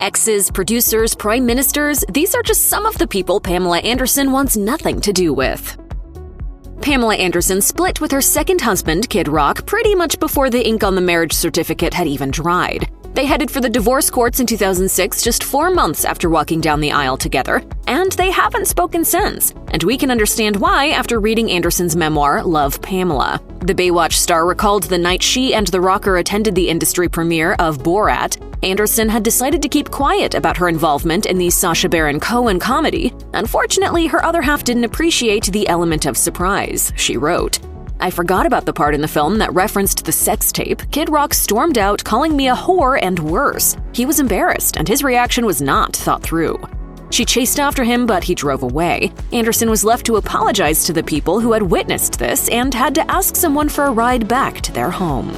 Exes, producers, prime ministers, these are just some of the people Pamela Anderson wants nothing to do with. Pamela Anderson split with her second husband, Kid Rock, pretty much before the ink on the marriage certificate had even dried. They headed for the divorce courts in 2006, just 4 months after walking down the aisle together, and they haven't spoken since. And we can understand why after reading Anderson's memoir, Love, Pamela. The Baywatch star recalled the night she and the rocker attended the industry premiere of Borat. Anderson had decided to keep quiet about her involvement in the Sacha Baron Cohen comedy. Unfortunately, her other half didn't appreciate the element of surprise. She wrote, "I forgot about the part in the film that referenced the sex tape. Kid Rock stormed out, calling me a whore and worse. He was embarrassed, and his reaction was not thought through." She chased after him, but he drove away. Anderson was left to apologize to the people who had witnessed this and had to ask someone for a ride back to their home.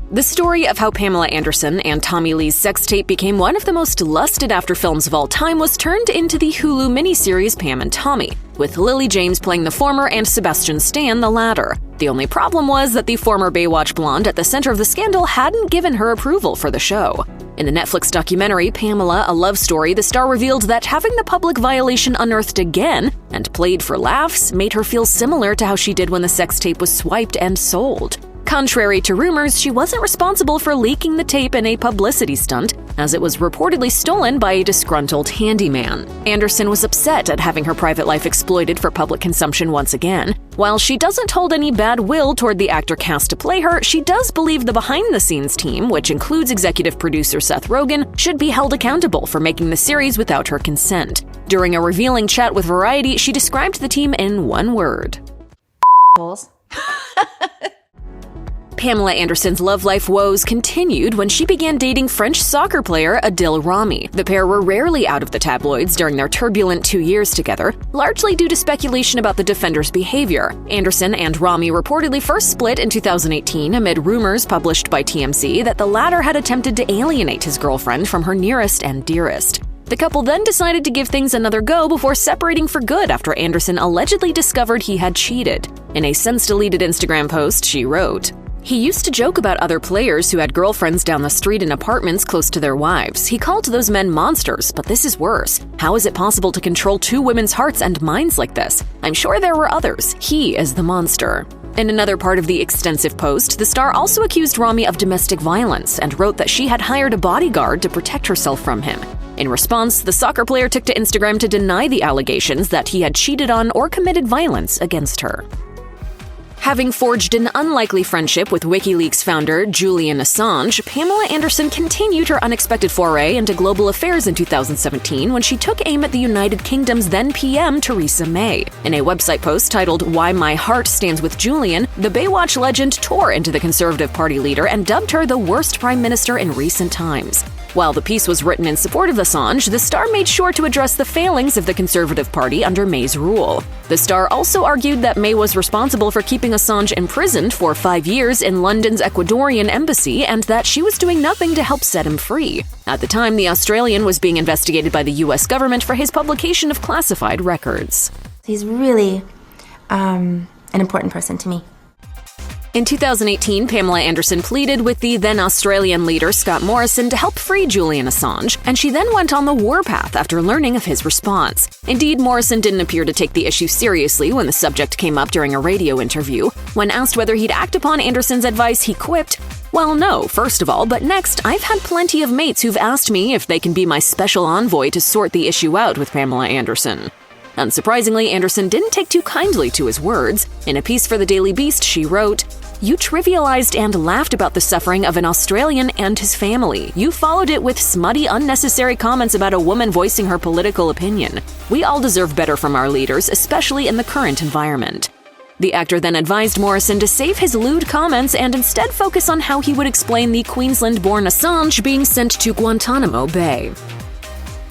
The story of how Pamela Anderson and Tommy Lee's sex tape became one of the most lusted-after films of all time was turned into the Hulu miniseries Pam and Tommy, with Lily James playing the former and Sebastian Stan the latter. The only problem was that the former Baywatch blonde at the center of the scandal hadn't given her approval for the show. In the Netflix documentary Pamela, A Love Story, the star revealed that having the public violation unearthed again and played for laughs made her feel similar to how she did when the sex tape was swiped and sold. Contrary to rumors, she wasn't responsible for leaking the tape in a publicity stunt, as it was reportedly stolen by a disgruntled handyman. Anderson was upset at having her private life exploited for public consumption once again. While she doesn't hold any bad will toward the actor cast to play her, she does believe the behind-the-scenes team, which includes executive producer Seth Rogen, should be held accountable for making the series without her consent. During a revealing chat with Variety, she described the team in one word. Pamela Anderson's love life woes continued when she began dating French soccer player Adil Rami. The pair were rarely out of the tabloids during their turbulent 2 years together, largely due to speculation about the defender's behavior. Anderson and Rami reportedly first split in 2018 amid rumors published by TMZ that the latter had attempted to alienate his girlfriend from her nearest and dearest. The couple then decided to give things another go before separating for good after Anderson allegedly discovered he had cheated. In a since-deleted Instagram post, she wrote, "He used to joke about other players who had girlfriends down the street in apartments close to their wives. He called those men monsters, but this is worse. How is it possible to control 2 women's hearts and minds like this? I'm sure there were others. He is the monster." In another part of the extensive post, the star also accused Rami of domestic violence and wrote that she had hired a bodyguard to protect herself from him. In response, the soccer player took to Instagram to deny the allegations that he had cheated on or committed violence against her. Having forged an unlikely friendship with WikiLeaks founder Julian Assange, Pamela Anderson continued her unexpected foray into global affairs in 2017 when she took aim at the United Kingdom's then PM Theresa May. In a website post titled "Why My Heart Stands with Julian," the Baywatch legend tore into the Conservative Party leader and dubbed her the worst prime minister in recent times. While the piece was written in support of Assange, the star made sure to address the failings of the Conservative Party under May's rule. The star also argued that May was responsible for keeping Assange imprisoned for 5 years in London's Ecuadorian embassy and that she was doing nothing to help set him free. At the time, the Australian was being investigated by the US government for his publication of classified records. He's really an important person to me. In 2018, Pamela Anderson pleaded with the then Australian leader Scott Morrison to help free Julian Assange, and she then went on the warpath after learning of his response. Indeed, Morrison didn't appear to take the issue seriously when the subject came up during a radio interview. When asked whether he'd act upon Anderson's advice, he quipped, "Well, no, first of all, but next, I've had plenty of mates who've asked me if they can be my special envoy to sort the issue out with Pamela Anderson." Unsurprisingly, Anderson didn't take too kindly to his words. In a piece for the Daily Beast, she wrote, "You trivialized and laughed about the suffering of an Australian and his family. You followed it with smutty, unnecessary comments about a woman voicing her political opinion. We all deserve better from our leaders, especially in the current environment." The actor then advised Morrison to save his lewd comments and instead focus on how he would explain the Queensland-born Assange being sent to Guantanamo Bay.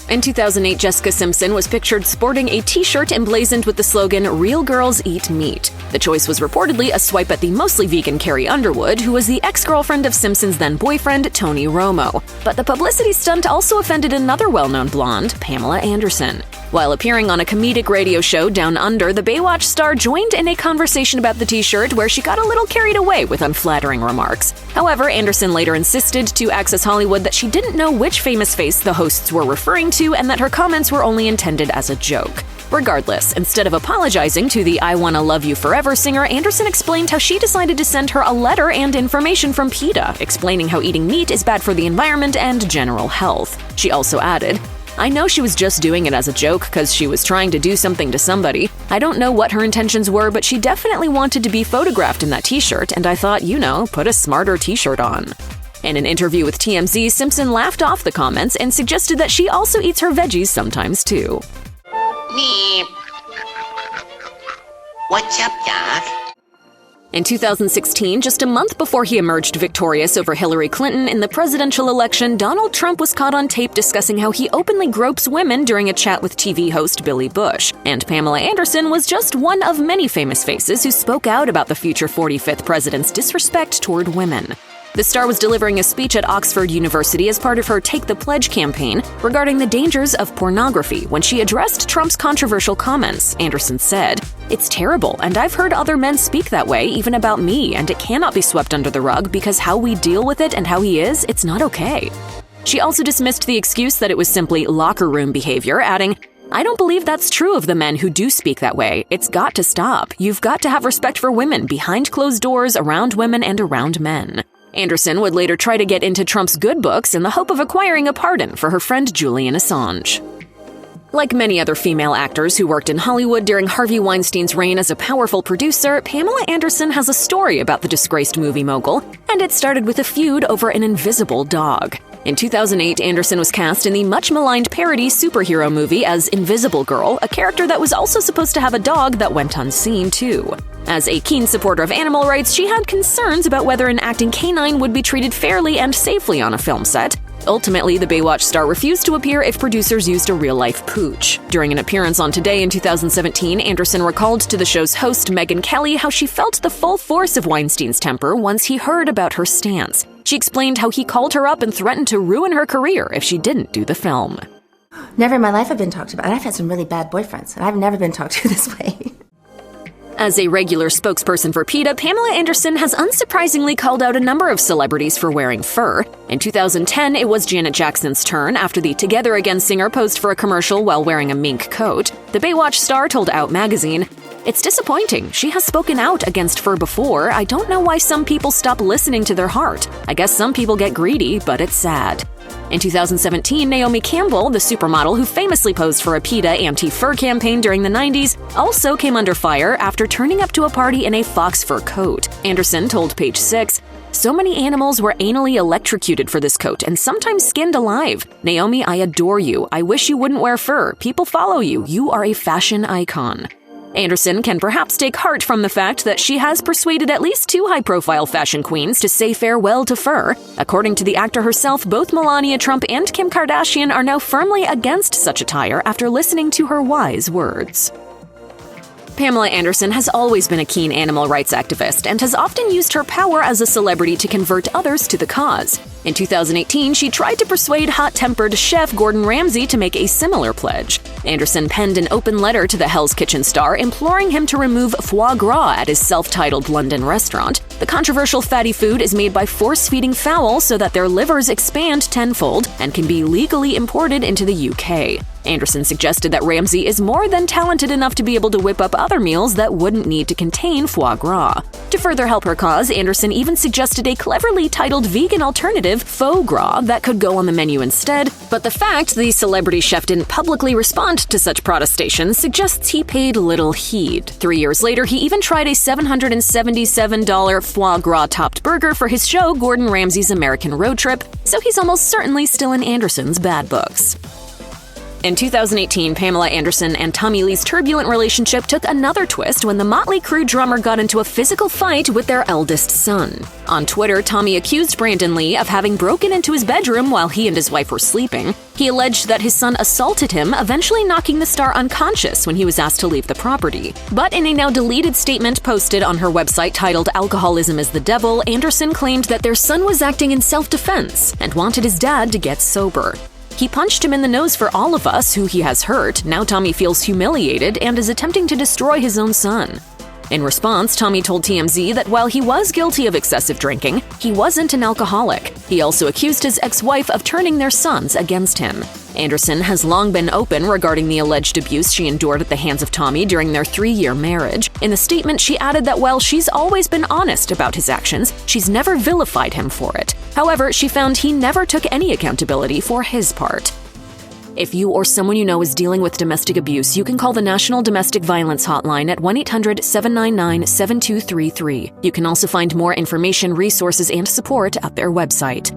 In 2008, Jessica Simpson was pictured sporting a t-shirt emblazoned with the slogan, "Real Girls Eat Meat." The choice was reportedly a swipe at the mostly vegan Carrie Underwood, who was the ex-girlfriend of Simpson's then-boyfriend, Tony Romo. But the publicity stunt also offended another well-known blonde, Pamela Anderson. While appearing on a comedic radio show Down Under, the Baywatch star joined in a conversation about the t-shirt where she got a little carried away with unflattering remarks. However, Anderson later insisted to Access Hollywood that she didn't know which famous face the hosts were referring to and that her comments were only intended as a joke. Regardless, instead of apologizing to the I Wanna Love You Forever singer, Anderson explained how she decided to send her a letter and information from PETA, explaining how eating meat is bad for the environment and general health. She also added, "I know she was just doing it as a joke because she was trying to do something to somebody. I don't know what her intentions were, but she definitely wanted to be photographed in that t-shirt, and I thought, put a smarter t-shirt on." In an interview with TMZ, Simpson laughed off the comments and suggested that she also eats her veggies sometimes too. Me. What's up, Doc? In 2016, just a month before he emerged victorious over Hillary Clinton in the presidential election, Donald Trump was caught on tape discussing how he openly gropes women during a chat with TV host Billy Bush. And Pamela Anderson was just one of many famous faces who spoke out about the future 45th president's disrespect toward women. The star was delivering a speech at Oxford University as part of her Take the Pledge campaign regarding the dangers of pornography. When she addressed Trump's controversial comments, Anderson said, "It's terrible, and I've heard other men speak that way, even about me, and it cannot be swept under the rug because how we deal with it and how he is, it's not okay." She also dismissed the excuse that it was simply locker room behavior, adding, "I don't believe that's true of the men who do speak that way. It's got to stop. You've got to have respect for women behind closed doors, around women, and around men." Anderson would later try to get into Trump's good books in the hope of acquiring a pardon for her friend Julian Assange. Like many other female actors who worked in Hollywood during Harvey Weinstein's reign as a powerful producer, Pamela Anderson has a story about the disgraced movie mogul, and it started with a feud over an invisible dog. In 2008, Anderson was cast in the much-maligned parody superhero movie as Invisible Girl, a character that was also supposed to have a dog that went unseen, too. As a keen supporter of animal rights, she had concerns about whether an acting canine would be treated fairly and safely on a film set. Ultimately, the Baywatch star refused to appear if producers used a real-life pooch. During an appearance on Today in 2017, Anderson recalled to the show's host Megyn Kelly how she felt the full force of Weinstein's temper once he heard about her stance. She explained how he called her up and threatened to ruin her career if she didn't do the film. Never in my life have been talked about. And I've had some really bad boyfriends, and I've never been talked to this way. As a regular spokesperson for PETA, Pamela Anderson has unsurprisingly called out a number of celebrities for wearing fur. In 2010, it was Janet Jackson's turn after the Together Again singer posed for a commercial while wearing a mink coat. The Baywatch star told Out magazine, "It's disappointing. She has spoken out against fur before. I don't know why some people stop listening to their heart. I guess some people get greedy, but it's sad." In 2017, Naomi Campbell, the supermodel who famously posed for a PETA anti-fur campaign during the 90s, also came under fire after turning up to a party in a fox fur coat. Anderson told Page Six, "So many animals were anally electrocuted for this coat and sometimes skinned alive. Naomi, I adore you. I wish you wouldn't wear fur. People follow you. You are a fashion icon." Anderson can perhaps take heart from the fact that she has persuaded at least two high-profile fashion queens to say farewell to fur. According to the actor herself, both Melania Trump and Kim Kardashian are now firmly against such attire after listening to her wise words. Pamela Anderson has always been a keen animal rights activist and has often used her power as a celebrity to convert others to the cause. In 2018, she tried to persuade hot-tempered chef Gordon Ramsay to make a similar pledge. Anderson penned an open letter to the Hell's Kitchen star imploring him to remove foie gras at his self-titled London restaurant. The controversial fatty food is made by force-feeding fowl so that their livers expand tenfold and can be legally imported into the UK. Anderson suggested that Ramsay is more than talented enough to be able to whip up other meals that wouldn't need to contain foie gras. To further help her cause, Anderson even suggested a cleverly titled vegan alternative, faux gras, that could go on the menu instead, but the fact the celebrity chef didn't publicly respond to such protestations suggests he paid little heed. 3 years later, he even tried a $777 foie gras-topped burger for his show Gordon Ramsay's American Road Trip, so he's almost certainly still in Anderson's bad books. In 2018, Pamela Anderson and Tommy Lee's turbulent relationship took another twist when the Motley Crue drummer got into a physical fight with their eldest son. On Twitter, Tommy accused Brandon Lee of having broken into his bedroom while he and his wife were sleeping. He alleged that his son assaulted him, eventually knocking the star unconscious when he was asked to leave the property. But in a now-deleted statement posted on her website titled "Alcoholism is the Devil," Anderson claimed that their son was acting in self-defense and wanted his dad to get sober. He punched him in the nose for all of us who he has hurt. Now Tommy feels humiliated and is attempting to destroy his own son. In response, Tommy told TMZ that while he was guilty of excessive drinking, he wasn't an alcoholic. He also accused his ex-wife of turning their sons against him. Anderson has long been open regarding the alleged abuse she endured at the hands of Tommy during their 3-year marriage. In the statement, she added that while she's always been honest about his actions, she's never vilified him for it. However, she found he never took any accountability for his part. If you or someone you know is dealing with domestic abuse, you can call the National Domestic Violence Hotline at 1-800-799-7233. You can also find more information, resources, and support at their website.